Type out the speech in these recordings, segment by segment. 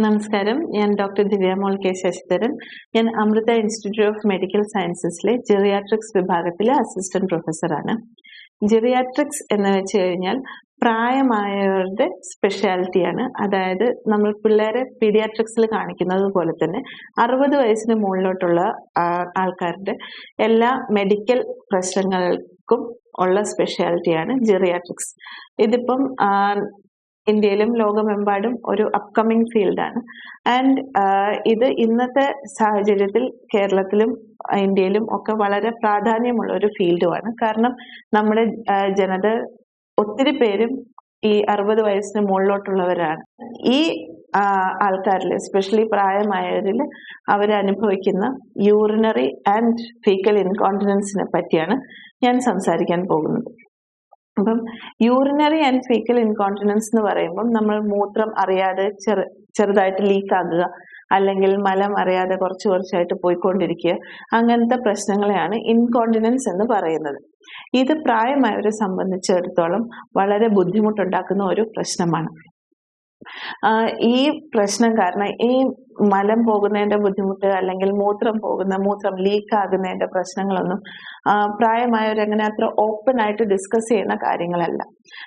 നമസ്കാരം. ഞാൻ ഡോക്ടർ ദിവ്യമോൾ കെ ശശിധരൻ. ഞാൻ അമൃത ഇൻസ്റ്റിറ്റ്യൂട്ട് ഓഫ് മെഡിക്കൽ സയൻസസിലെ ജെറിയാട്രിക്സ് വിഭാഗത്തിലെ അസിസ്റ്റന്റ് പ്രൊഫസറാണ്. ജെറിയാട്രിക്സ് എന്ന് വെച്ച് കഴിഞ്ഞാൽ പ്രായമായവരുടെ സ്പെഷ്യാലിറ്റിയാണ്. അതായത് നമ്മൾ പിള്ളേരെ പീഡിയാട്രിക്സിൽ കാണിക്കുന്നത് പോലെ തന്നെ 60 വയസ്സിന് മുകളിലോട്ടുള്ള ആൾക്കാരുടെ എല്ലാ മെഡിക്കൽ പ്രശ്നങ്ങൾക്കും ഉള്ള സ്പെഷ്യാലിറ്റിയാണ് ജെറിയാട്രിക്സ്. ഇതിപ്പം ഇന്ത്യയിലും ലോകമെമ്പാടും ഒരു അപ്കമിങ് ഫീൽഡാണ്. ആൻഡ് ഇത് ഇന്നത്തെ സാഹചര്യത്തിൽ കേരളത്തിലും ഇന്ത്യയിലും ഒക്കെ വളരെ പ്രാധാന്യമുള്ള ഒരു ഫീൽഡുമാണ്. കാരണം നമ്മുടെ ജനത ഒത്തിരി പേരും ഈ 60 വയസ്സിന് മുകളിലോട്ടുള്ളവരാണ്. ഈ ആൾക്കാരിൽ എസ്പെഷ്യലി പ്രായമായവരിൽ അവരനുഭവിക്കുന്ന യൂറിനറി ആൻഡ് ഫീക്കൽ ഇൻകോണ്ടിനൻസിനെ പറ്റിയാണ് ഞാൻ സംസാരിക്കാൻ പോകുന്നത്. അപ്പം യൂറിനറി ആൻഡ് ഫീക്കൽ ഇൻകോണ്ടിനൻസ് എന്ന് പറയുമ്പം നമ്മൾ മൂത്രം അറിയാതെ ചെറുതായിട്ട് ലീക്ക് ആകുക, അല്ലെങ്കിൽ മലം അറിയാതെ കുറച്ചായിട്ട് പോയിക്കൊണ്ടിരിക്കുക, അങ്ങനത്തെ പ്രശ്നങ്ങളെയാണ് ഇൻകോണ്ടിനൻസ് എന്ന് പറയുന്നത്. ഇത് പ്രായമായവരെ സംബന്ധിച്ചിടത്തോളം വളരെ ബുദ്ധിമുട്ടുണ്ടാക്കുന്ന ഒരു പ്രശ്നമാണ്. ഈ പ്രശ്നം കാരണം ഈ മലം പോകുന്നതിന്റെ ബുദ്ധിമുട്ട് അല്ലെങ്കിൽ മൂത്രം ലീക്ക് ആകുന്നതിന്റെ പ്രശ്നങ്ങളൊന്നും പ്രായമായവരങ്ങനെ അത്ര ഓപ്പൺ ആയിട്ട് ഡിസ്കസ് ചെയ്യുന്ന കാര്യങ്ങളല്ല.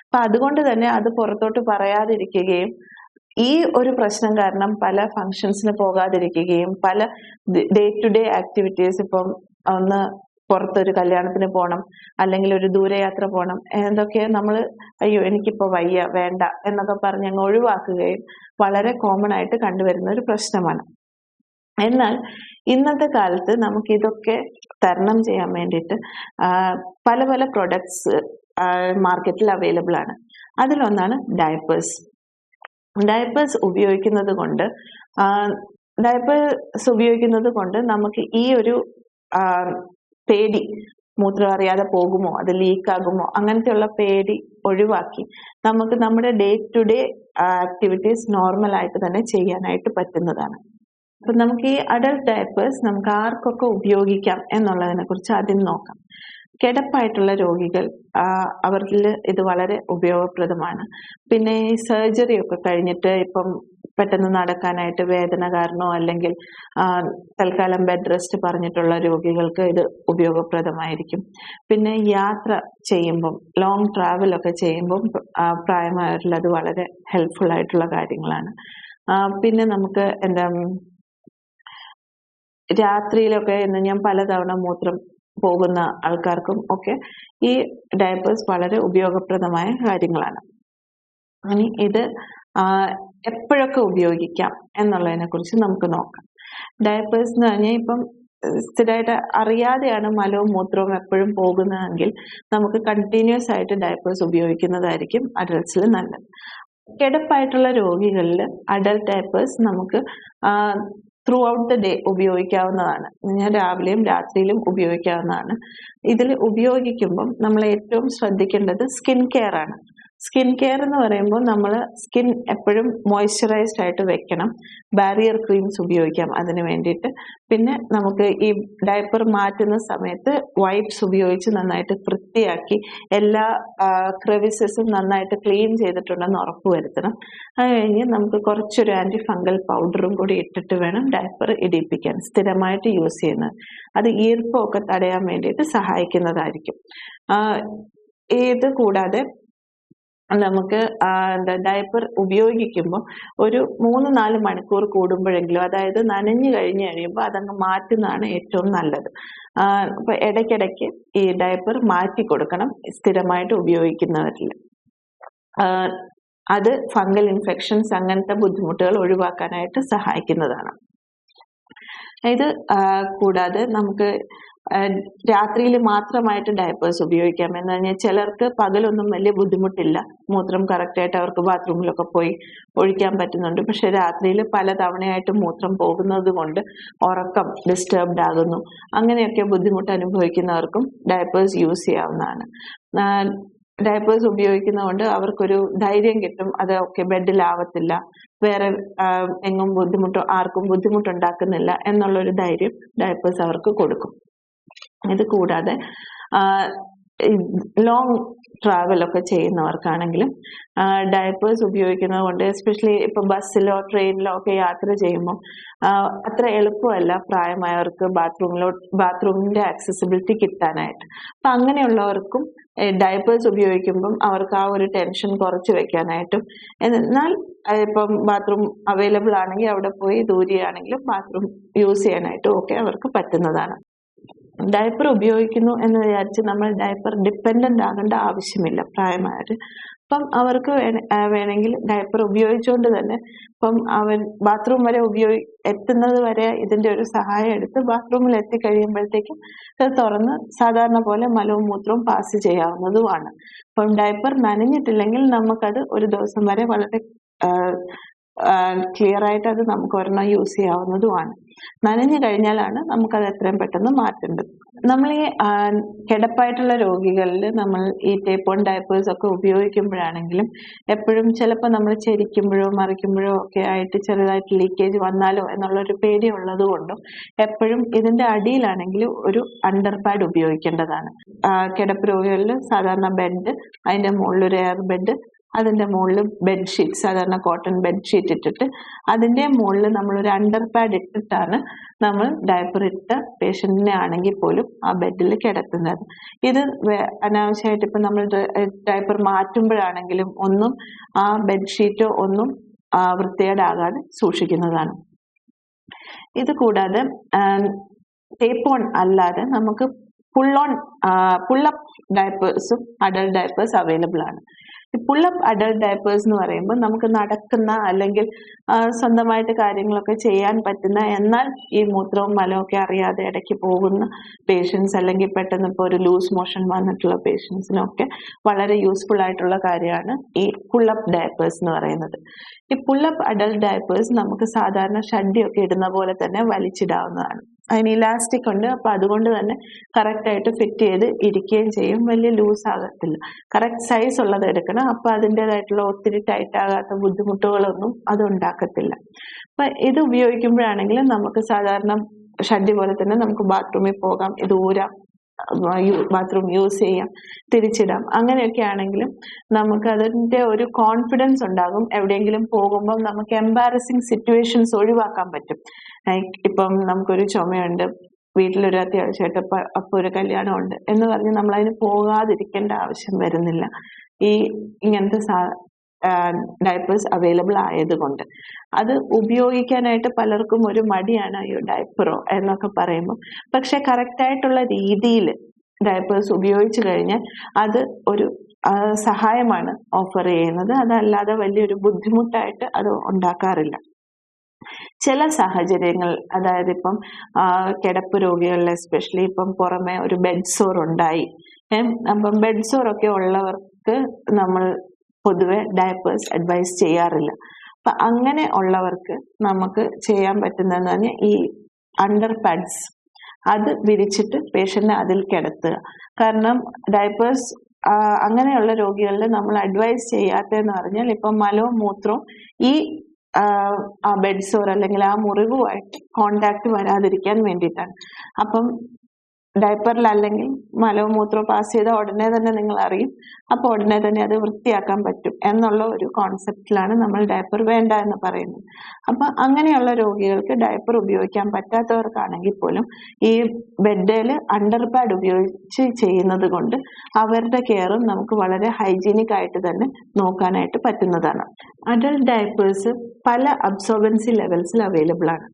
അപ്പൊ അതുകൊണ്ട് തന്നെ അത് പുറത്തോട്ട് പറയാതിരിക്കുകയും ഈ ഒരു പ്രശ്നം കാരണം പല ഫങ്ഷൻസിന് പോകാതിരിക്കുകയും പല ഡേ ടു ഡേ ആക്ടിവിറ്റീസ്, ഇപ്പം ഒന്ന് പുറത്തൊരു കല്യാണത്തിന് പോകണം അല്ലെങ്കിൽ ഒരു ദൂരയാത്ര പോകണം, എന്തൊക്കെ നമ്മൾ അയ്യോ എനിക്കിപ്പോ വയ്യ വേണ്ട എന്നൊക്കെ പറഞ്ഞ് അങ്ങ് ഒഴിവാക്കുകയും വളരെ കോമൺ ആയിട്ട് കണ്ടുവരുന്ന ഒരു പ്രശ്നമാണ്. എന്നാൽ ഇന്നത്തെ കാലത്ത് നമുക്ക് ഇതൊക്കെ തരണം ചെയ്യാൻ വേണ്ടിയിട്ട് പല പല പ്രൊഡക്ട്സ് മാർക്കറ്റിൽ അവൈലബിൾ ആണ്. അതിലൊന്നാണ് ഡയപ്പേഴ്സ്. ഡയപ്പേഴ്സ് ഉപയോഗിക്കുന്നത് കൊണ്ട് നമുക്ക് ഈ ഒരു പേടി, മൂത്രം അറിയാതെ പോകുമോ, അത് ലീക്ക് ആകുമോ, അങ്ങനത്തെയുള്ള പേടി ഒഴിവാക്കി നമുക്ക് നമ്മുടെ day to day activities normal ആയിട്ട് തന്നെ ചെയ്യാനായിട്ട് പറ്റുന്നതാണ്. അപ്പൊ നമുക്ക് ഈ അഡൽട്ട് ഡയപ്പേഴ്സ് നമുക്ക് ആർക്കൊക്കെ ഉപയോഗിക്കാം എന്നുള്ളതിനെ കുറിച്ച് ആദ്യം നോക്കാം. കിടപ്പായിട്ടുള്ള രോഗികൾ, അവരിൽ ഇത് വളരെ ഉപയോഗപ്രദമാണ്. പിന്നെ ഈ സർജറി ഒക്കെ കഴിഞ്ഞിട്ട് ഇപ്പം പെട്ടെന്ന് നടക്കാനായിട്ട് വേദന കാരണമോ അല്ലെങ്കിൽ തൽക്കാലം ബെഡ് റെസ്റ്റ് പറഞ്ഞിട്ടുള്ള രോഗികൾക്ക് ഇത് ഉപയോഗപ്രദമായിരിക്കും. പിന്നെ യാത്ര ചെയ്യുമ്പം, ലോങ് ട്രാവൽ ഒക്കെ ചെയ്യുമ്പം പ്രായമായവരിൽ അത് വളരെ ഹെൽപ്ഫുൾ ആയിട്ടുള്ള കാര്യങ്ങളാണ്. പിന്നെ നമുക്ക് രാത്രിയിലൊക്കെ ഞാൻ പലതവണ മൂത്രം പോകുന്ന ആൾക്കാർക്കും ഒക്കെ ഈ ഡയപ്പേഴ്സ് വളരെ ഉപയോഗപ്രദമായ കാര്യങ്ങളാണ്. ഇനി ഇത് എപ്പോഴൊക്കെ ഉപയോഗിക്കാം എന്നുള്ളതിനെ കുറിച്ച് നമുക്ക് നോക്കാം. ഡയപ്പേഴ്സ് എന്ന് പറഞ്ഞാൽ ഇപ്പം സ്ഥിരമായിട്ട് അറിയാതെയാണ് മലവും മൂത്രവും എപ്പോഴും പോകുന്നതെങ്കിൽ നമുക്ക് കണ്ടിന്യൂസ് ആയിട്ട് ഡയപ്പേഴ്സ് ഉപയോഗിക്കുന്നതായിരിക്കും അഡൽട്ട്സിൽ നല്ലത്. കിടപ്പായിട്ടുള്ള രോഗികളിൽ അഡൽട്ട് ഡയപ്പേഴ്സ് നമുക്ക് ത്രൂ ഔട്ട് ദ ഡേ ഉപയോഗിക്കാവുന്നതാണ്. രാവിലെയും രാത്രിയിലും ഉപയോഗിക്കാവുന്നതാണ്. ഇതിൽ ഉപയോഗിക്കുമ്പം നമ്മൾ ഏറ്റവും ശ്രദ്ധിക്കേണ്ടത് സ്കിൻ കെയർ ആണ്. സ്കിൻ കെയർ എന്ന് പറയുമ്പോൾ നമ്മൾ സ്കിൻ എപ്പോഴും മോയ്സ്ചറൈസ്ഡ് ആയിട്ട് വെക്കണം. ബാരിയർ ക്രീംസ് ഉപയോഗിക്കാം അതിന് വേണ്ടിയിട്ട്. പിന്നെ നമുക്ക് ഈ ഡയപ്പർ മാറ്റുന്ന സമയത്ത് വൈപ്സ് ഉപയോഗിച്ച് നന്നായിട്ട് വൃത്തിയാക്കി എല്ലാ ക്രെവിസസും നന്നായിട്ട് ക്ലീൻ ചെയ്തിട്ടുണ്ടെന്ന് ഉറപ്പുവരുത്തണം. അത് കഴിഞ്ഞ് നമുക്ക് കുറച്ചൊരു ആന്റി ഫംഗൽ പൗഡറും കൂടി ഇട്ടിട്ട് വേണം ഡയപ്പർ ഇടിപ്പിക്കാൻ, സ്ഥിരമായിട്ട് യൂസ് ചെയ്യുന്നത്. അത് ഈർപ്പമൊക്കെ തടയാൻ വേണ്ടിയിട്ട് സഹായിക്കുന്നതായിരിക്കും. ഇത് കൂടാതെ നമുക്ക് ഡയപ്പർ ഉപയോഗിക്കുമ്പോൾ ഒരു 3-4 മണിക്കൂർ കൂടുമ്പോഴെങ്കിലും, അതായത് നനഞ്ഞു കഴിഞ്ഞ് കഴിയുമ്പോൾ അതങ്ങ് മാറ്റുന്നതാണ് ഏറ്റവും നല്ലത്. അപ്പൊ ഇടയ്ക്കിടയ്ക്ക് ഈ ഡയപ്പർ മാറ്റി കൊടുക്കണം സ്ഥിരമായിട്ട് ഉപയോഗിക്കുന്നവരിൽ. അത് ഫംഗൽ ഇൻഫെക്ഷൻസ് അങ്ങനത്തെ ബുദ്ധിമുട്ടുകൾ ഒഴിവാക്കാനായിട്ട് സഹായിക്കുന്നതാണ്. ഇത് കൂടാതെ നമുക്ക് രാത്രിയിൽ മാത്രമായിട്ട് ഡയപ്പേഴ്സ് ഉപയോഗിക്കാം. എന്ന് പറഞ്ഞാൽ ചിലർക്ക് പകലൊന്നും വലിയ ബുദ്ധിമുട്ടില്ല, മൂത്രം കറക്റ്റായിട്ട് അവർക്ക് ബാത്റൂമിലൊക്കെ പോയി ഒഴിക്കാൻ പറ്റുന്നുണ്ട്. പക്ഷെ രാത്രിയിൽ പല തവണയായിട്ട് മൂത്രം പോകുന്നത് കൊണ്ട് ഉറക്കം ഡിസ്റ്റർബ്ഡ് ആകുന്നു. അങ്ങനെയൊക്കെ ബുദ്ധിമുട്ട് അനുഭവിക്കുന്നവർക്കും ഡയപ്പേഴ്സ് യൂസ് ചെയ്യാവുന്നതാണ്. ഡയപ്പേഴ്സ് ഉപയോഗിക്കുന്നതുകൊണ്ട് അവർക്കൊരു ധൈര്യം കിട്ടും, അതൊക്കെ ബെഡിലാവത്തില്ല, വേറെ എങ്ങും ആർക്കും ബുദ്ധിമുട്ടുണ്ടാക്കുന്നില്ല എന്നുള്ളൊരു ധൈര്യം ഡയപ്പേഴ്സ് അവർക്ക് കൊടുക്കും. ഇത് കൂടാതെ ലോങ് ട്രാവലൊക്കെ ചെയ്യുന്നവർക്കാണെങ്കിലും ഡയപ്പേഴ്സ് ഉപയോഗിക്കുന്നത് കൊണ്ട്, എസ്പെഷ്യലി ഇപ്പൊ ബസ്സിലോ ട്രെയിനിലോ ഒക്കെ യാത്ര ചെയ്യുമ്പോൾ അത്ര എളുപ്പമല്ല പ്രായമായവർക്ക് ബാത്റൂമിന്റെ ആക്സസിബിലിറ്റി കിട്ടാനായിട്ട്. അപ്പൊ അങ്ങനെയുള്ളവർക്കും ഡയപ്പേഴ്സ് ഉപയോഗിക്കുമ്പം അവർക്ക് ആ ഒരു ടെൻഷൻ കുറച്ച് വെക്കാനായിട്ടും, എന്നാൽ ഇപ്പം ബാത്റൂം അവൈലബിൾ ആണെങ്കിൽ അവിടെ പോയി ദൂരെയാണെങ്കിലും ബാത്റൂം യൂസ് ചെയ്യാനായിട്ടും ഒക്കെ അവർക്ക് പറ്റുന്നതാണ്. ഡയപ്പർ ഉപയോഗിക്കുന്നു എന്ന് വിചാരിച്ച് നമ്മൾ ഡയപ്പർ ഡിപ്പെൻഡന്റ് ആകേണ്ട ആവശ്യമില്ല പ്രായമായവര്. അപ്പം അവർക്ക് വേണമെങ്കിൽ ഡയപ്പർ ഉപയോഗിച്ചുകൊണ്ട് തന്നെ ഇപ്പം അവർ ബാത്റൂം വരെ എത്തുന്നത് വരെ ഇതിന്റെ ഒരു സഹായം എടുത്ത് ബാത്റൂമിൽ എത്തിക്കഴിയുമ്പോഴത്തേക്കും ഇത് തുറന്ന് സാധാരണ പോലെ മലവും മൂത്രവും പാസ് ചെയ്യാവുന്നതുമാണ്. അപ്പം ഡയപ്പർ നനഞ്ഞിട്ടില്ലെങ്കിൽ നമുക്കത് ഒരു ദിവസം വരെ വളരെ ക്ലിയർ ആയിട്ട് അത് നമുക്ക് ഒരെണ്ണം യൂസ് ചെയ്യാവുന്നതുമാണ്. നനഞ്ഞു കഴിഞ്ഞാലാണ് നമുക്കത് എത്രയും പെട്ടെന്ന് മാറ്റേണ്ടത്. നമ്മൾ ഈ കിടപ്പായിട്ടുള്ള രോഗികളിൽ നമ്മൾ ഈ ടേപ്പ് ഓൺ ഡയപ്പേഴ്സ് ഒക്കെ ഉപയോഗിക്കുമ്പോഴാണെങ്കിലും എപ്പോഴും ചിലപ്പോൾ നമ്മൾ ചെരിക്കുമ്പോഴോ മറിക്കുമ്പോഴോ ഒക്കെ ആയിട്ട് ചെറുതായിട്ട് ലീക്കേജ് വന്നാലോ എന്നുള്ളൊരു പേടി ഉള്ളത് കൊണ്ടും എപ്പോഴും ഇതിന്റെ അടിയിലാണെങ്കിൽ ഒരു അണ്ടർ പാഡ് ഉപയോഗിക്കേണ്ടതാണ്. കിടപ്പ് രോഗികളിൽ സാധാരണ ബെഡ്, അതിന്റെ മുകളിൽ ഒരു എയർ ബെഡ്, അതിന്റെ മുകളിൽ ബെഡ്ഷീറ്റ്, സാധാരണ കോട്ടൺ ബെഡ്ഷീറ്റ് ഇട്ടിട്ട് അതിന്റെ മുകളിൽ നമ്മൾ ഒരു അണ്ടർ പാഡ് ഇട്ടിട്ടാണ് നമ്മൾ ഡയപ്പർ ഇട്ട പേഷ്യന്റിനെ ആണെങ്കിൽ പോലും ആ ബെഡിൽ കിടത്തുന്നത്. ഇത് അനാവശ്യമായിട്ട് ഇപ്പൊ നമ്മൾ ഡയപ്പർ മാറ്റുമ്പോഴാണെങ്കിലും ഒന്നും ആ ബെഡ്ഷീറ്റോ ഒന്നും വൃത്തികേടാകാതെ സൂക്ഷിക്കുന്നതാണ്. ഇത് കൂടാതെ ടേപ്പ് ഓൺ അല്ലാതെ നമുക്ക് പുള്ളപ്പ് ഡയപ്പേഴ്സും അഡൽട്ട് ഡയപ്പേഴ്സ് അവൈലബിൾ ആണ്. പുള്ളപ്പ് അഡൽട്ട് ഡയപ്പേഴ്സ് എന്ന് പറയുമ്പോൾ നമുക്ക് നടക്കുന്ന അല്ലെങ്കിൽ സ്വന്തമായിട്ട് കാര്യങ്ങളൊക്കെ ചെയ്യാൻ പറ്റുന്ന, എന്നാൽ ഈ മൂത്രവും മലവും ഒക്കെ അറിയാതെ ഇടയ്ക്ക് പോകുന്ന പേഷ്യൻസ്, അല്ലെങ്കിൽ പെട്ടെന്ന് ഇപ്പോൾ ഒരു ലൂസ് മോഷൻ വന്നിട്ടുള്ള പേഷ്യൻസിനൊക്കെ വളരെ യൂസ്ഫുൾ ആയിട്ടുള്ള കാര്യമാണ് ഈ പുള്ളപ്പ് ഡയപ്പേഴ്സ് എന്ന് പറയുന്നത്. ഈ പുള്ളപ്പ് അഡൽട്ട് ഡയപ്പേഴ്സ് നമുക്ക് സാധാരണ ഷഡ്ഡിയൊക്കെ ഇടുന്ന പോലെ തന്നെ വലിച്ചിടാവുന്നതാണ്. അതിന് ഇലാസ്റ്റിക് ഉണ്ട്. അപ്പൊ അതുകൊണ്ട് തന്നെ കറക്റ്റ് ആയിട്ട് ഫിറ്റ് ചെയ്ത് ഇരിക്കുകയും ചെയ്യും. വലിയ ലൂസ് ആകത്തില്ല. കറക്റ്റ് സൈസ് ഉള്ളത് എടുക്കണം. അപ്പൊ അതിൻ്റെതായിട്ടുള്ള ഒത്തിരി ടൈറ്റ് ആകാത്ത ബുദ്ധിമുട്ടുകളൊന്നും അത് ഉണ്ടാക്കത്തില്ല. അപ്പൊ ഇത് ഉപയോഗിക്കുമ്പോഴാണെങ്കിലും നമുക്ക് സാധാരണ ഷഡ്ഡി പോലെ തന്നെ നമുക്ക് ബാത്റൂമിൽ പോകാം, ഇത് ഊരാം, ബാത്റൂം യൂസ് ചെയ്യാം, തിരിച്ചിടാം. അങ്ങനെയൊക്കെ ആണെങ്കിലും നമുക്ക് അതിന്റെ ഒരു കോൺഫിഡൻസ് ഉണ്ടാകും. എവിടെയെങ്കിലും പോകുമ്പോൾ നമുക്ക് എംബാരസിങ് സിറ്റുവേഷൻസ് ഒഴിവാക്കാൻ പറ്റും. ഇപ്പം നമുക്കൊരു ചുമയുണ്ട്, വീട്ടിലൊരു അത്യാവശ്യമായിട്ട് അപ്പൊ ഒരു കല്യാണം ഉണ്ട് എന്ന് പറഞ്ഞ് നമ്മൾ അതിന് പോകാതിരിക്കേണ്ട ആവശ്യം വരുന്നില്ല ഈ ഇങ്ങനത്തെ ഡയപ്പേഴ്സ് അവൈലബിൾ ആയതുകൊണ്ട്. അത് ഉപയോഗിക്കാനായിട്ട് പലർക്കും ഒരു മടിയാണ്, അയ്യോ ഡയപ്പറോ എന്നൊക്കെ പറയുമ്പോൾ. പക്ഷെ കറക്റ്റ് ആയിട്ടുള്ള രീതിയിൽ ഡയപ്പേഴ്സ് ഉപയോഗിച്ചു കഴിഞ്ഞാൽ അത് ഒരു സഹായമാണ് ഓഫർ ചെയ്യുന്നത്. അതല്ലാതെ വലിയൊരു ബുദ്ധിമുട്ടായിട്ട് അത് ഉണ്ടാക്കാറില്ല. ചില സാഹചര്യങ്ങൾ, അതായത് ഇപ്പം കിടപ്പ് രോഗികളിൽ എസ്പെഷ്യലി ഇപ്പം പുറമെ ഒരു ബെഡ് സോർ ഉണ്ടായി, അപ്പം ബെഡ് സോർ ഒക്കെ ഉള്ളവർക്ക് നമ്മൾ പൊതുവെ ഡയപ്പേഴ്സ് അഡ്വൈസ് ചെയ്യാറില്ല. അപ്പൊ അങ്ങനെ ഉള്ളവർക്ക് നമുക്ക് ചെയ്യാൻ പറ്റുന്നതെന്ന് പറഞ്ഞാൽ ഈ അണ്ടർ പാഡ്സ് അത് വിരിച്ചിട്ട് പേഷ്യന്റിനെ അതിൽ കിടത്തുക. കാരണം ഡയപ്പേഴ്സ് അങ്ങനെയുള്ള രോഗികളിൽ നമ്മൾ അഡ്വൈസ് ചെയ്യാത്തതെന്ന് പറഞ്ഞാൽ ഇപ്പം മലവും മൂത്രവും ഈ ആ ബെഡ് സോർ അല്ലെങ്കിൽ ആ മുറിവുമായിട്ട് കോണ്ടാക്ട് വരാതിരിക്കാൻ വേണ്ടിയിട്ടാണ്. അപ്പം ഡയപ്പറിൽ അല്ലെങ്കിൽ മലവും മൂത്രവും പാസ് ചെയ്ത ഉടനെ തന്നെ നിങ്ങൾ അറിയും, അപ്പൊ ഉടനെ തന്നെ അത് വൃത്തിയാക്കാൻ പറ്റും എന്നുള്ള ഒരു കോൺസെപ്റ്റിലാണ് നമ്മൾ ഡയപ്പർ വേണ്ട എന്ന് പറയുന്നത്. അപ്പൊ അങ്ങനെയുള്ള രോഗികൾക്ക് ഡയപ്പർ ഉപയോഗിക്കാൻ പറ്റാത്തവർക്കാണെങ്കിൽ പോലും ഈ ബെഡിൽ അണ്ടർ പാഡ് ഉപയോഗിച്ച് ചെയ്യുന്നത് കൊണ്ട് അവരുടെ കെയറും നമുക്ക് വളരെ ഹൈജീനിക് ആയിട്ട് തന്നെ നോക്കാനായിട്ട് പറ്റുന്നതാണ്. അഡൽട്ട് ഡയപ്പേഴ്സ് പല അബ്സോർബൻസി ലെവൽസിൽ അവൈലബിൾ ആണ്.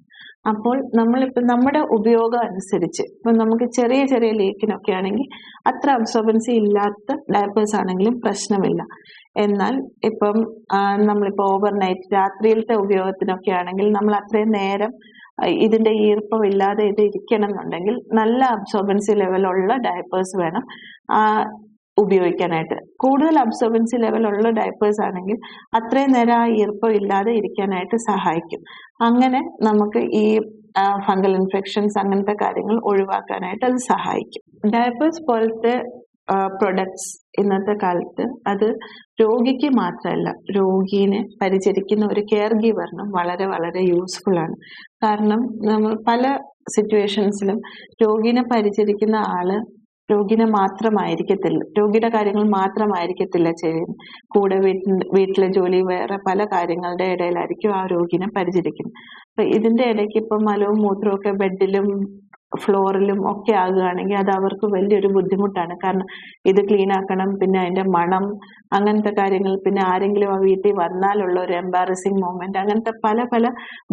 അപ്പോൾ നമ്മളിപ്പോൾ നമ്മുടെ ഉപയോഗം അനുസരിച്ച് ഇപ്പം നമുക്ക് ചെറിയ ചെറിയ ലീക്കിനൊക്കെ ആണെങ്കിൽ അത്ര അബ്സോർബൻസി ഇല്ലാത്ത ഡയപ്പേഴ്സ് ആണെങ്കിലും പ്രശ്നമില്ല. എന്നാൽ ഇപ്പം നമ്മളിപ്പോൾ ഓവർനൈറ്റ് രാത്രിയിലത്തെ ഉപയോഗത്തിനൊക്കെ ആണെങ്കിൽ നമ്മൾ അത്രയും നേരം ഇതിന്റെ ഈർപ്പം ഇല്ലാതെ ഇത് ഇരിക്കണം എന്നുണ്ടെങ്കിൽ നല്ല അബ്സോർബൻസി ലെവലുള്ള ഡയപ്പേഴ്സ് വേണം ഉപയോഗിക്കാനായിട്ട്. കൂടുതൽ അബ്സോർബൻസി ലെവൽ ഉള്ള ഡയപ്പേഴ്സ് ആണെങ്കിൽ അത്രയും നേരം ആ ഈർപ്പം ഇല്ലാതെ ഇരിക്കാനായിട്ട് സഹായിക്കും. അങ്ങനെ നമുക്ക് ഈ ഫംഗൽ ഇൻഫെക്ഷൻസ് അങ്ങനത്തെ കാര്യങ്ങൾ ഒഴിവാക്കാനായിട്ട് അത് സഹായിക്കും. ഡയപ്പേഴ്സ് പോലത്തെ പ്രൊഡക്ട്സ് ഇന്നത്തെ കാലത്ത് അത് രോഗിക്ക് മാത്രമല്ല, രോഗീനെ പരിചരിക്കുന്ന ഒരു കെയർ ഗീവറിനും വളരെ വളരെ യൂസ്ഫുൾ ആണ്. കാരണം നമ്മൾ പല സിറ്റുവേഷൻസിലും രോഗീനെ പരിചരിക്കുന്ന ആള് രോഗിയുടെ കാര്യങ്ങൾ മാത്രമായിരിക്കത്തില്ല ചെയ്യുന്നത്. കൂടെ വീട്ടിലെ ജോലി, വേറെ പല കാര്യങ്ങളുടെ ഇടയിലായിരിക്കും ആ രോഗിനെ പരിചരിക്കുന്നത്. അപ്പൊ ഇതിന്റെ ഇടയ്ക്ക് ഇപ്പം മലവും മൂത്രവും ഒക്കെ ബെഡിലും ഫ്ലോറിലും ഒക്കെ ആകുകയാണെങ്കിൽ അത് അവർക്ക് വലിയൊരു ബുദ്ധിമുട്ടാണ്. കാരണം ഇത് ക്ലീൻ ആക്കണം, പിന്നെ അതിന്റെ മണം, അങ്ങനത്തെ കാര്യങ്ങൾ, പിന്നെ ആരെങ്കിലും ആ വീട്ടിൽ വന്നാലുള്ള ഒരു എംബാരസിങ് മൊമെന്റ്, അങ്ങനത്തെ പല പല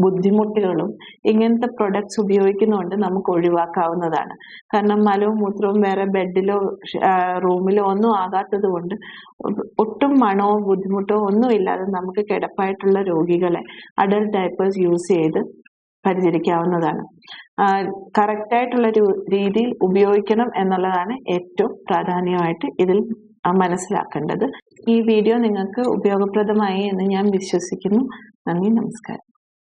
ബുദ്ധിമുട്ടുകളും ഇങ്ങനത്തെ പ്രൊഡക്ട്സ് ഉപയോഗിക്കുന്നതുകൊണ്ട് നമുക്ക് ഒഴിവാക്കാവുന്നതാണ്. കാരണം മലവും മൂത്രവും വേറെ ബെഡിലോ റൂമിലോ ഒന്നും ആകാത്തത് കൊണ്ട് ഒട്ടും മണമോ ബുദ്ധിമുട്ടോ ഒന്നും ഇല്ലാതെ നമുക്ക് കിടപ്പായിട്ടുള്ള രോഗികളെ അഡൽട്ട് ഡയപ്പേഴ്സ് യൂസ് ചെയ്ത് പരിചരിക്കാവുന്നതാണ്. കറക്റ്റായിട്ടുള്ള രീതിയിൽ ഉപയോഗിക്കണം എന്നുള്ളതാണ് ഏറ്റവും പ്രാധാന്യമായിട്ട് ഇതിൽ മനസ്സിലാക്കേണ്ടത്. ഈ വീഡിയോ നിങ്ങൾക്ക് ഉപയോഗപ്രദമായി എന്ന് ഞാൻ വിശ്വസിക്കുന്നു. നന്ദി, നമസ്കാരം.